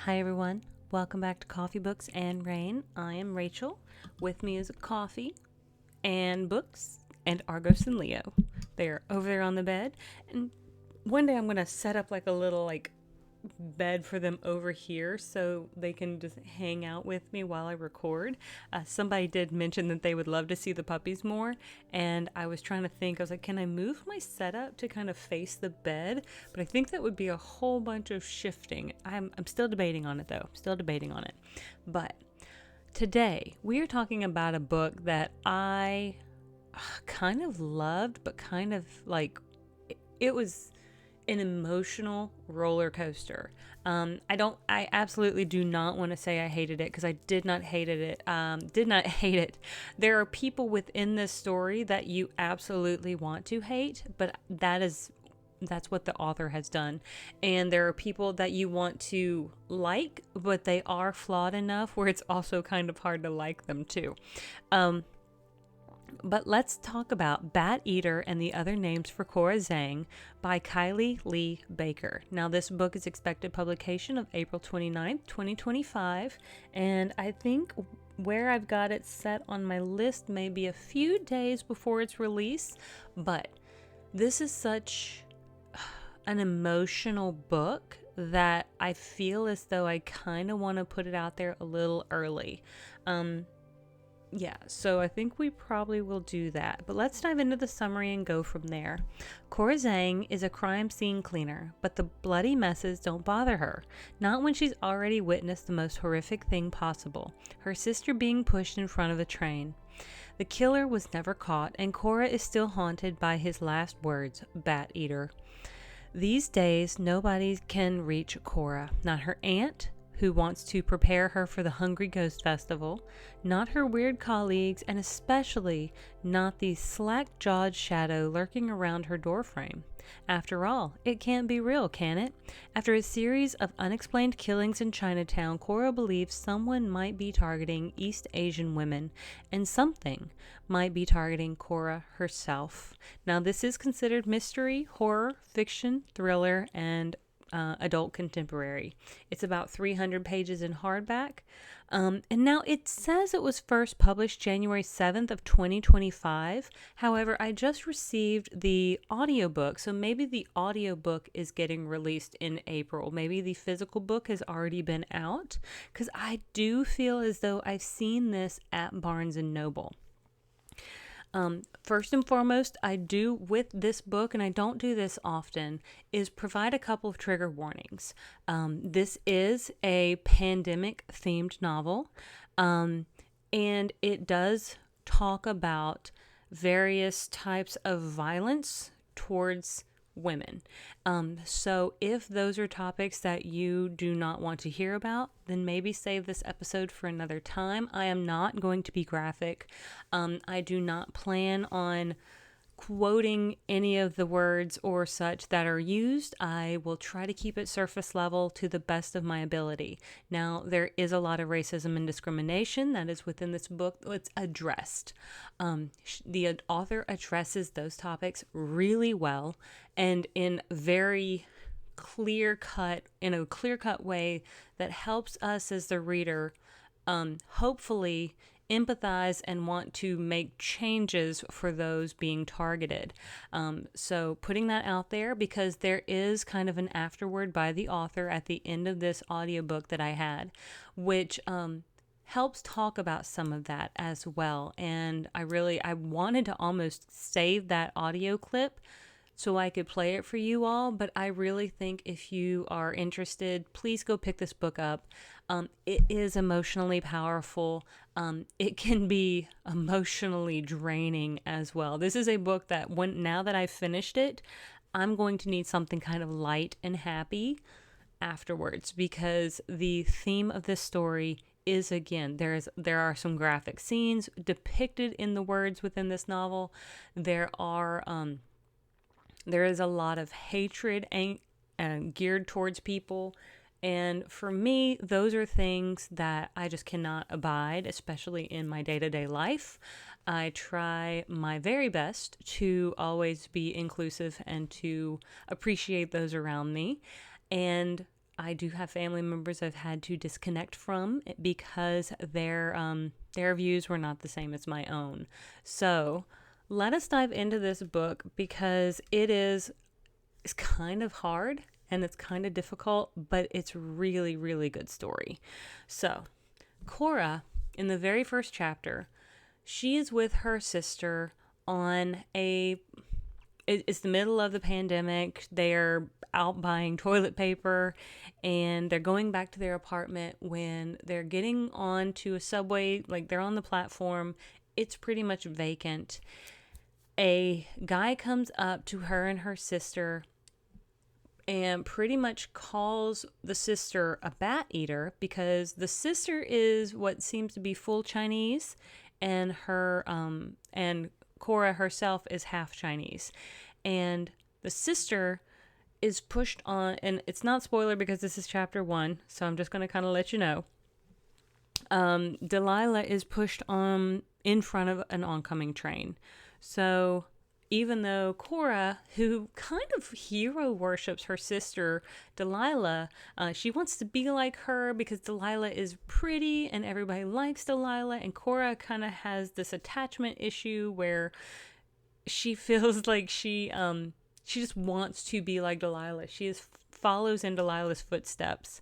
Hi everyone, welcome back to Coffee, Books, and Rain. I am Rachel. With me is coffee and books and Argos and Leo. They are over there on the bed, and one day I'm gonna set up like a little bed for them over here so they can just hang out with me while I record. Somebody did mention that they would love to see the puppies more, and I was trying to think, I was like, can I move my setup to kind of face the bed? But I think that would be a whole bunch of shifting. I'm still debating on it though, still debating on it. But today we are talking about a book that I kind of loved, but kind of it was an emotional roller coaster. I absolutely do not want to say I hated it because I did not hated it. Did not hate it. There are people within this story that you absolutely want to hate, but that's what the author has done. And there are people that you want to like, but they are flawed enough where it's also kind of hard to like them too. But let's talk about Bat Eater and the Other Names for Cora Zeng by Kylie Lee Baker. Now, this book is expected publication of April 29th, 2025, and I think where I've got it set on my list may be a few days before its release, but this is such an emotional book that I feel as though I kind of want to put it out there a little early. So I think we probably will do that. But let's dive into the summary and go from there. Cora Zhang is a crime scene cleaner, but the bloody messes don't bother her. Not when she's already witnessed the most horrific thing possible, her sister being pushed in front of a train. The killer was never caught, and Cora is still haunted by his last words, Bat Eater. These days, nobody can reach Cora. Not her aunt, who wants to prepare her for the Hungry Ghost Festival, not her weird colleagues, and especially not the slack-jawed shadow lurking around her doorframe. After all, it can't be real, can it? After a series of unexplained killings in Chinatown, Cora believes someone might be targeting East Asian women, and something might be targeting Cora herself. Now, this is considered mystery, horror, fiction, thriller, and adult contemporary. It's about 300 pages in hardback. And now it says it was first published January 7th of 2025. However, I just received the audiobook, so maybe the audiobook is getting released in April. Maybe the physical book has already been out, because I do feel as though I've seen this at Barnes & Noble. First and foremost, I do with this book, and I don't do this often, is provide a couple of trigger warnings. This is a pandemic themed novel, and it does talk about various types of violence towards women. So if those are topics that you do not want to hear about, then maybe save this episode for another time. I am not going to be graphic. I do not plan on quoting any of the words or such that are used. I will try to keep it surface level to the best of my ability. Now, there is a lot of racism and discrimination that is within this book. It's addressed. The author addresses those topics really well and in a clear cut way that helps us as the reader hopefully empathize and want to make changes for those being targeted. So putting that out there, because there is kind of an afterword by the author at the end of this audiobook that I had, which helps talk about some of that as well. And I wanted to almost save that audio clip so I could play it for you all, but I really think if you are interested, please go pick this book up. It is emotionally powerful. It can be emotionally draining as well. This is a book that now that I've finished it, I'm going to need something kind of light and happy afterwards, because the theme of this story is, again, there are some graphic scenes depicted in the words within this novel. There is a lot of hatred and geared towards people. And for me, those are things that I just cannot abide, especially in my day-to-day life. I try my very best to always be inclusive and to appreciate those around me. And I do have family members I've had to disconnect from because their views were not the same as my own. So let us dive into this book because it's kind of hard and it's kind of difficult, but it's really, really good story. So Cora, in the very first chapter, she is with her sister on it's the middle of the pandemic. They're out buying toilet paper and they're going back to their apartment when they're getting on to a subway, like they're on the platform. It's pretty much vacant. A guy comes up to her and her sister and pretty much calls the sister a bat eater because the sister is what seems to be full Chinese, and and Cora herself is half Chinese. And the sister is pushed on, and it's not spoiler because this is chapter 1, so I'm just going to kind of let you know. Delilah is pushed on in front of an oncoming train. So even though Cora, who kind of hero worships her sister Delilah, she wants to be like her because Delilah is pretty and everybody likes Delilah, and Cora kind of has this attachment issue where she feels like she just wants to be like Delilah. Follows in Delilah's footsteps,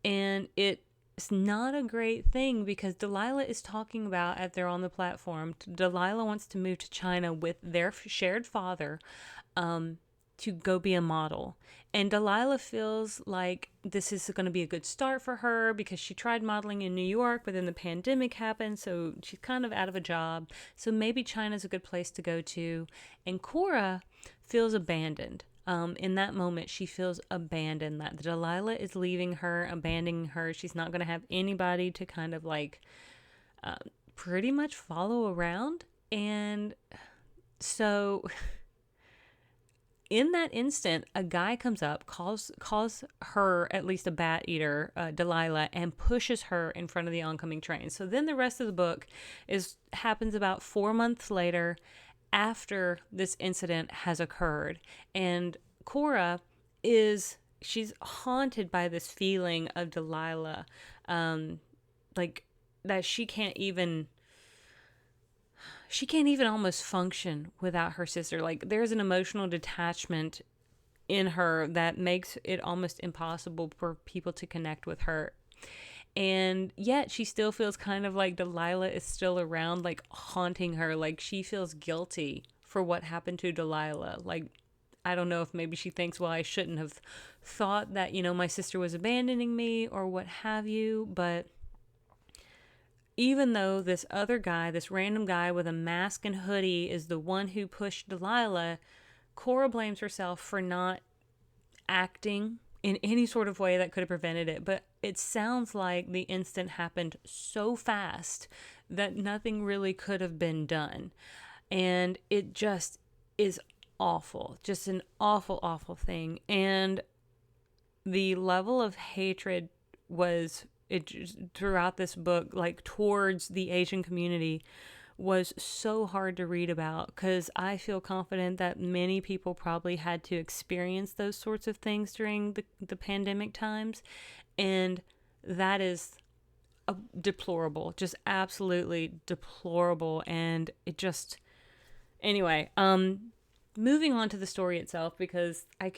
and it's not a great thing because Delilah is talking about, as they're on the platform, Delilah wants to move to China with their shared father to go be a model. And Delilah feels like this is going to be a good start for her because she tried modeling in New York, but then the pandemic happened, so she's kind of out of a job. So maybe China's a good place to go to. And Cora feels abandoned. In that moment, she feels abandoned, that Delilah is leaving her, abandoning her. She's not going to have anybody to kind of like pretty much follow around. And so in that instant, a guy comes up, calls her at least a bat eater, Delilah, and pushes her in front of the oncoming train. So then the rest of the book happens about 4 months later, after this incident has occurred, and Cora she's haunted by this feeling of Delilah, like that she can't even almost function without her sister. Like there's an emotional detachment in her that makes it almost impossible for people to connect with her. And yet she still feels kind of like Delilah is still around, like haunting her. Like she feels guilty for what happened to Delilah. Like, I don't know if maybe she thinks, well, I shouldn't have thought that, my sister was abandoning me or what have you. But even though this other guy, this random guy with a mask and hoodie is the one who pushed Delilah, Cora blames herself for not acting in any sort of way that could have prevented it. But it sounds like the incident happened so fast that nothing really could have been done. And it just is awful. Just an awful, awful thing. And the level of hatred throughout this book, like towards the Asian community, was so hard to read about because I feel confident that many people probably had to experience those sorts of things during the pandemic times. And that is deplorable, just absolutely deplorable. And it just, anyway, moving on to the story itself, because I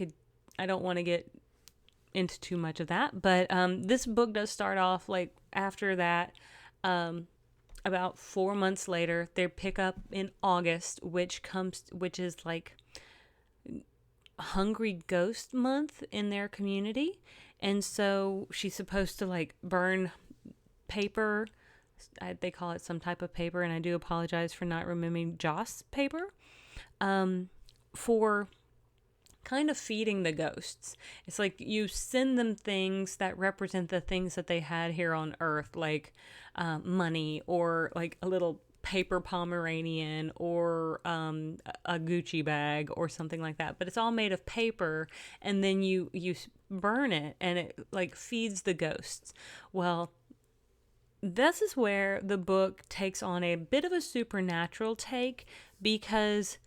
don't want to get into too much of that, but this book does start off like after that, about 4 months later. They pick up in August, which is like Hungry Ghost Month in their community. And so she's supposed to like burn paper. They call it some type of paper, and I do apologize for not remembering Joss paper, for kind of feeding the ghosts. It's like you send them things that represent the things that they had here on Earth, like money, or like a little paper Pomeranian, or a Gucci bag or something like that. But it's all made of paper, and then you burn it, and it like feeds the ghosts. Well, this is where the book takes on a bit of a supernatural take, because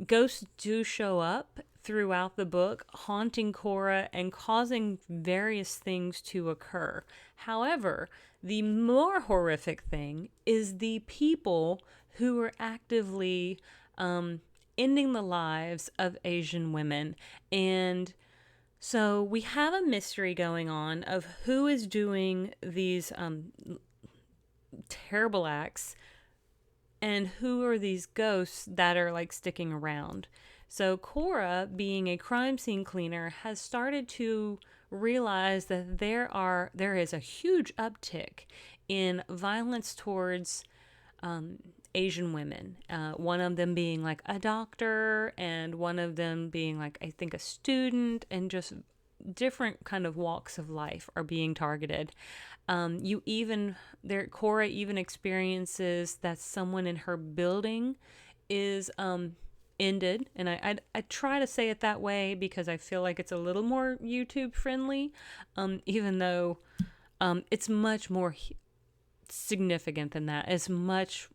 ghosts do show up throughout the book, haunting Cora and causing various things to occur. However, the more horrific thing is the people who are actively ending the lives of Asian women. And so we have a mystery going on of who is doing these terrible acts and who are these ghosts that are like sticking around. So Cora, being a crime scene cleaner, has started to realize that there is a huge uptick in violence towards Asian women. One of them being like a doctor, and one of them being like, I think, a student, and just different kind of walks of life are being targeted. Cora even experiences that someone in her building is ended, and I try to say it that way because I feel like it's a little more YouTube friendly, even though it's much more significant than that. It's much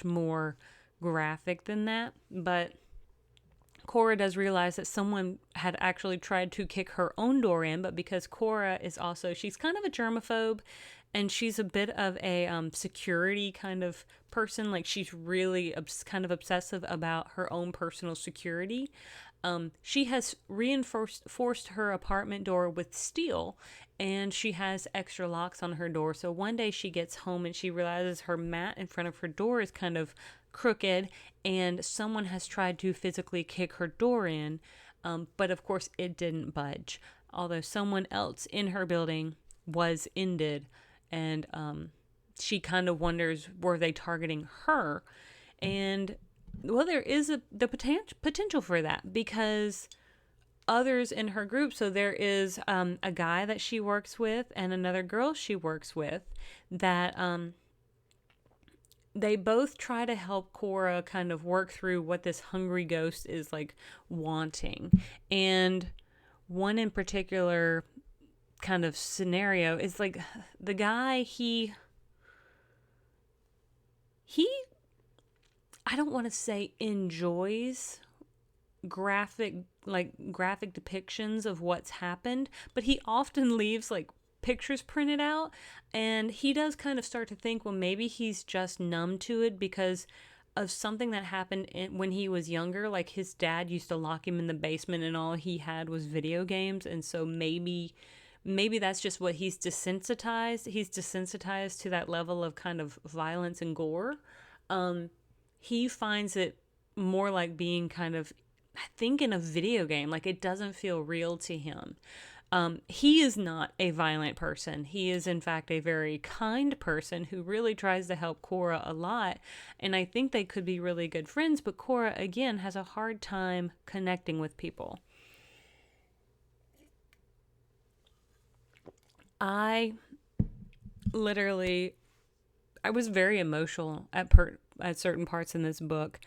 more graphic than that, but Cora does realize that someone had actually tried to kick her own door in, but because Cora is also, she's kind of a germaphobe, and she's a bit of a security kind of person. Like, she's really kind of obsessive about her own personal security. She has forced her apartment door with steel, and she has extra locks on her door. So one day she gets home and she realizes her mat in front of her door is kind of crooked, and someone has tried to physically kick her door in, but of course it didn't budge. Although someone else in her building was ended, and she kind of wonders, were they targeting her? And well, there is the potential for that, because others in her group, so there is a guy that she works with and another girl she works with, that they both try to help Cora kind of work through what this hungry ghost is like wanting. And one in particular kind of scenario is like, the guy, he I don't want to say enjoys graphic depictions of what's happened, but he often leaves like pictures printed out, and he does kind of start to think, well, maybe he's just numb to it because of something that happened when he was younger. Like, his dad used to lock him in the basement and all he had was video games, and so maybe that's just what he's desensitized to that level of kind of violence and gore. He finds it more like being kind of, I think, in a video game. Like, it doesn't feel real to him. He is not a violent person. He is, in fact, a very kind person who really tries to help Cora a lot. And I think they could be really good friends, but Cora, again, has a hard time connecting with people. I was very emotional at certain parts in this book.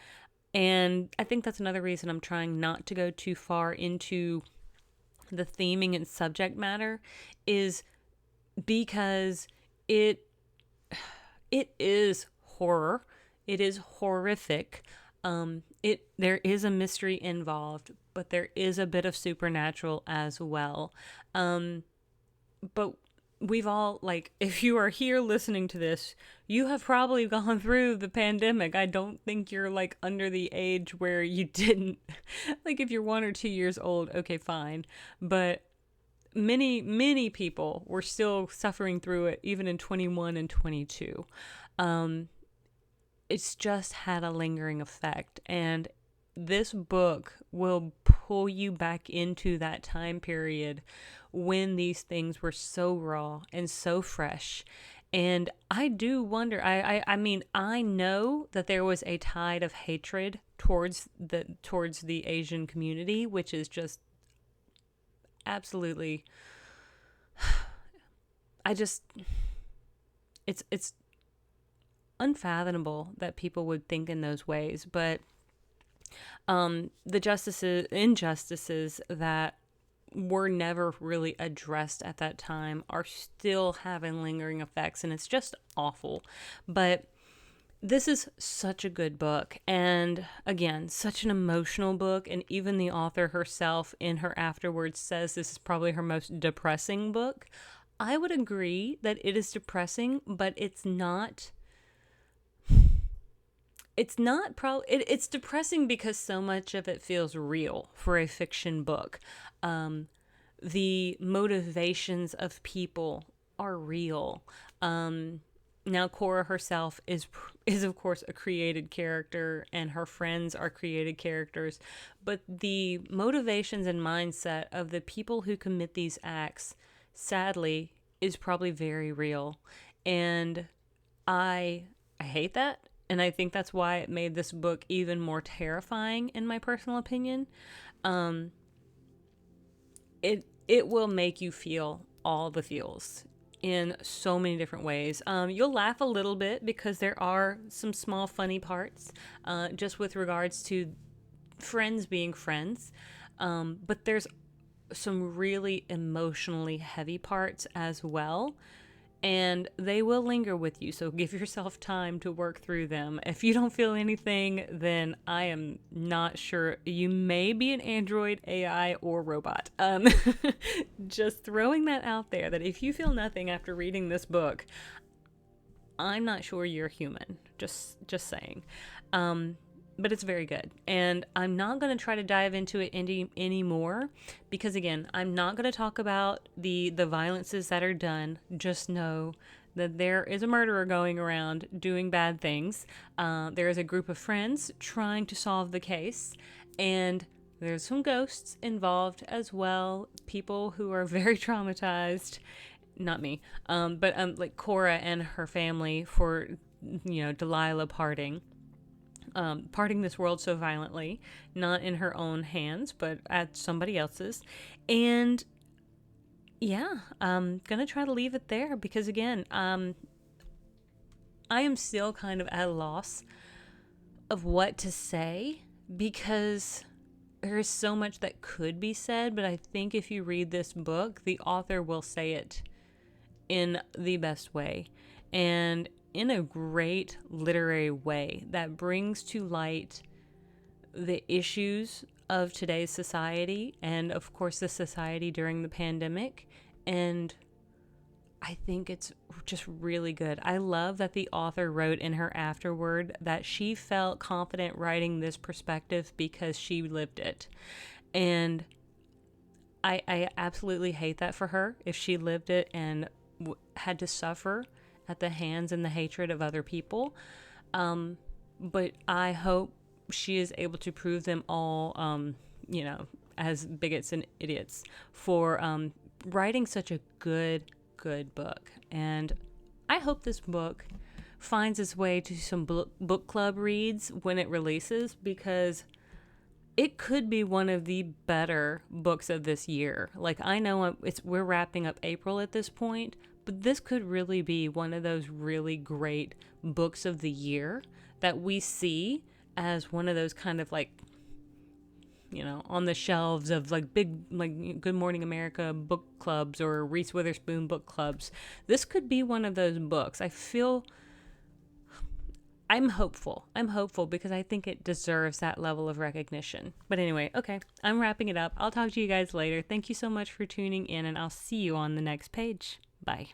And I think that's another reason I'm trying not to go too far into the theming and subject matter, is because it is horror. It is horrific. There is a mystery involved, but there is a bit of supernatural as well. But we've all, like, if you are here listening to this, you have probably gone through the pandemic. I don't think you're like under the age where you didn't. Like, if you're 1 or 2 years old, okay, fine. But many people were still suffering through it, even in 21 and 22. It's just had a lingering effect. And this book will pull you back into that time period when these things were so raw and so fresh. And I do wonder, I mean, I know that there was a tide of hatred towards the Asian community, which is just absolutely, it's unfathomable that people would think in those ways. But the injustices that were never really addressed at that time are still having lingering effects, and it's just awful. But This is such a good book, and again, such an emotional book, and even the author herself in her afterwards says this is probably her most depressing book. I would agree that it is depressing, but it's depressing because so much of it feels real for a fiction book. The motivations of people are real. Now Cora herself is of course a created character, and her friends are created characters, but the motivations and mindset of the people who commit these acts, sadly, is probably very real. And I hate that, and I think that's why it made this book even more terrifying in my personal opinion. Um, it will make you feel all the feels in so many different ways. You'll laugh a little bit because there are some small funny parts, just with regards to friends being friends. But there's some really emotionally heavy parts as well, and they will linger with you. So give yourself time to work through them. If you don't feel anything, then I am not sure. You may be an android, AI, or robot. Just throwing that out there, that if you feel nothing after reading this book, I'm not sure you're human. Just saying. But it's very good, and I'm not going to try to dive into it anymore, because again, I'm not going to talk about the violences that are done. Just know that there is a murderer going around doing bad things. There is a group of friends trying to solve the case, and there's some ghosts involved as well. People who are very traumatized. Not me, but like Cora and her family for Delilah parting this world so violently, not in her own hands, but at somebody else's. And yeah, I'm gonna try to leave it there because, again, I am still kind of at a loss of what to say, because there is so much that could be said, but I think if you read this book, the author will say it in the best way, and in a great literary way that brings to light the issues of today's society, and of course the society during the pandemic. And I think it's just really good. I love that the author wrote in her afterword that she felt confident writing this perspective because she lived it. And I absolutely hate that for her, if she lived it and had to suffer at the hands and the hatred of other people. But I hope she is able to prove them all, as bigots and idiots for writing such a good book. And I hope this book finds its way to some book club reads when it releases, because it could be one of the better books of this year. Like, I know we're wrapping up April at this point, but this could really be one of those really great books of the year that we see as one of those kind of, like, on the shelves of like big, like, Good Morning America book clubs or Reese Witherspoon book clubs. This could be one of those books. I'm hopeful. Because I think it deserves that level of recognition. But anyway, okay, I'm wrapping it up. I'll talk to you guys later. Thank you so much for tuning in, and I'll see you on the next page. Bye.